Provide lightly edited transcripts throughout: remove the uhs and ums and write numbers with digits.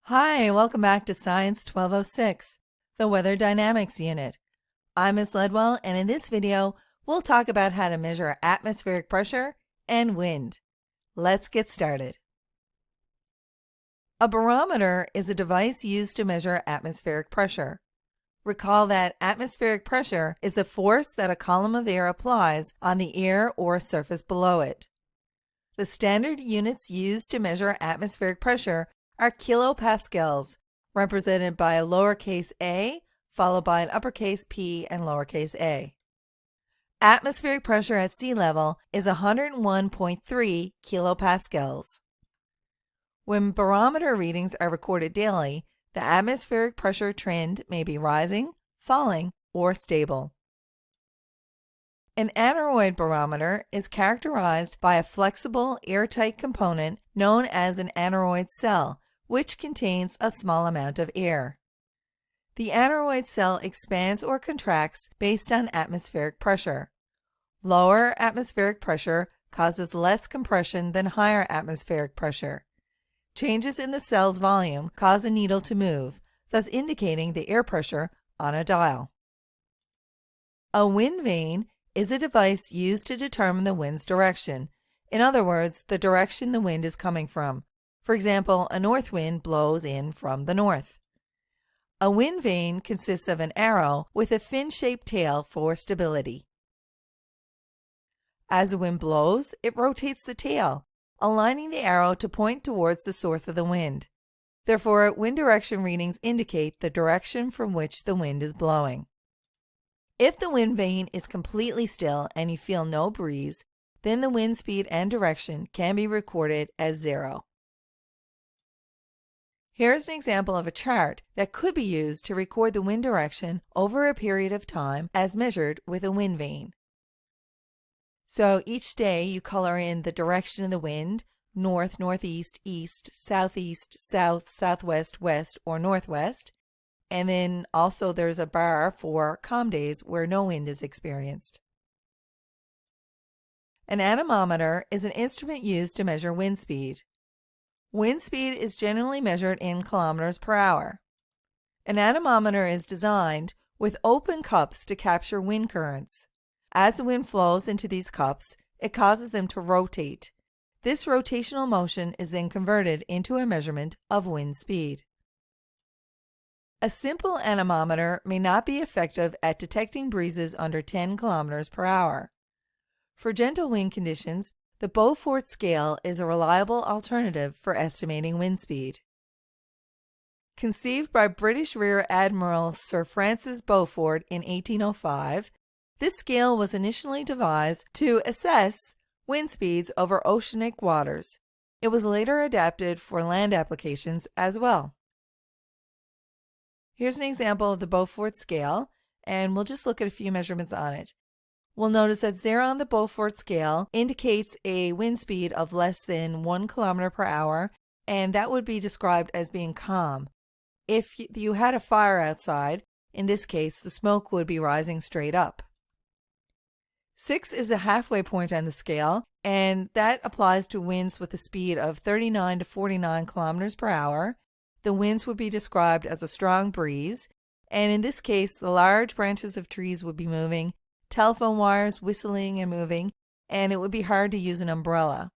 Hi, welcome back to Science 1206, the Weather Dynamics Unit. I'm Ms. Ledwell, and in this video, we'll talk about how to measure atmospheric pressure and wind. Let's get started. A barometer is a device used to measure atmospheric pressure. Recall that atmospheric pressure is a force that a column of air applies on the air or surface below it. The standard units used to measure atmospheric pressure are kilopascals, represented by a lowercase a followed by an uppercase p and lowercase a. Atmospheric pressure at sea level is 101.3 kilopascals. When barometer readings are recorded daily, the atmospheric pressure trend may be rising, falling, or stable. An aneroid barometer is characterized by a flexible, airtight component known as an aneroid cell, which contains a small amount of air. The aneroid cell expands or contracts based on atmospheric pressure. Lower atmospheric pressure causes less compression than higher atmospheric pressure. Changes in the cell's volume cause a needle to move, thus indicating the air pressure on a dial. A wind vane is a device used to determine the wind's direction. In other words, the direction the wind is coming from. For example, a north wind blows in from the north. A wind vane consists of an arrow with a fin-shaped tail for stability. As the wind blows, it rotates the tail, aligning the arrow to point towards the source of the wind. Therefore, wind direction readings indicate the direction from which the wind is blowing. If the wind vane is completely still and you feel no breeze, then the wind speed and direction can be recorded as 0. Here's an example of a chart that could be used to record the wind direction over a period of time as measured with a wind vane. So each day you color in the direction of the wind: north, northeast, east, southeast, south, southwest, west, or northwest. And then also there's a bar for calm days where no wind is experienced. An anemometer is an instrument used to measure wind speed. Wind speed is generally measured in kilometers per hour. An anemometer is designed with open cups to capture wind currents. As the wind flows into these cups, it causes them to rotate. This rotational motion is then converted into a measurement of wind speed. A simple anemometer may not be effective at detecting breezes under 10 kilometers per hour. For gentle wind conditions, the Beaufort scale is a reliable alternative for estimating wind speed. Conceived by British Rear Admiral Sir Francis Beaufort in 1805, this scale was initially devised to assess wind speeds over oceanic waters. It was later adapted for land applications as well. Here's an example of the Beaufort scale, and we'll just look at a few measurements on it. We'll notice that 0 on the Beaufort scale indicates a wind speed of less than 1 kilometer per hour, and that would be described as being calm. If you had a fire outside, in this case, the smoke would be rising straight up. 6 is the halfway point on the scale, and that applies to winds with a speed of 39 to 49 kilometers per hour. The winds would be described as a strong breeze, and in this case, the large branches of trees would be moving, telephone wires whistling and moving, and it would be hard to use an umbrella.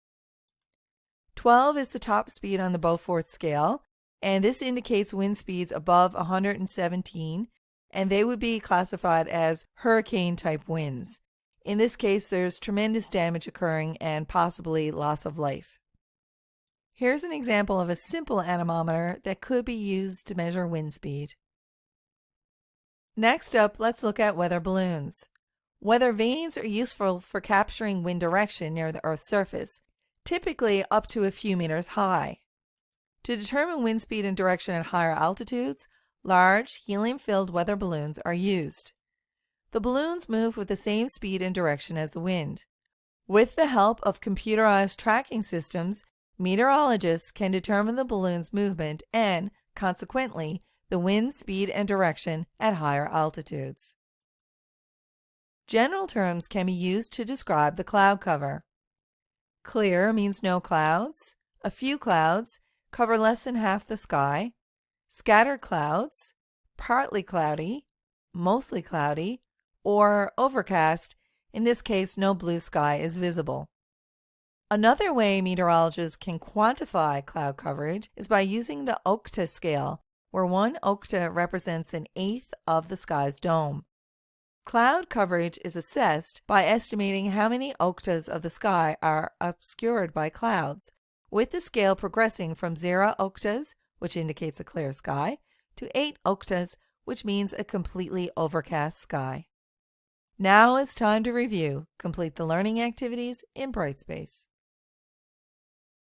12 is the top speed on the Beaufort scale, and this indicates wind speeds above 117, and they would be classified as hurricane-type winds. In this case, there's tremendous damage occurring and possibly loss of life. Here's an example of a simple anemometer that could be used to measure wind speed. Next up, let's look at weather balloons. Weather vanes are useful for capturing wind direction near the Earth's surface, typically up to a few meters high. To determine wind speed and direction at higher altitudes, large, helium-filled weather balloons are used. The balloons move with the same speed and direction as the wind. With the help of computerized tracking systems, meteorologists can determine the balloon's movement and, consequently, the wind speed and direction at higher altitudes. General terms can be used to describe the cloud cover. Clear means no clouds, a few clouds, cover less than half the sky, scattered clouds, partly cloudy, mostly cloudy, or overcast. In this case, no blue sky is visible. Another way meteorologists can quantify cloud coverage is by using the octa scale, where 1 octa represents an eighth of the sky's dome. Cloud coverage is assessed by estimating how many octas of the sky are obscured by clouds, with the scale progressing from 0 octas, which indicates a clear sky, to 8 octas, which means a completely overcast sky. Now it's time to review. Complete the learning activities in Brightspace.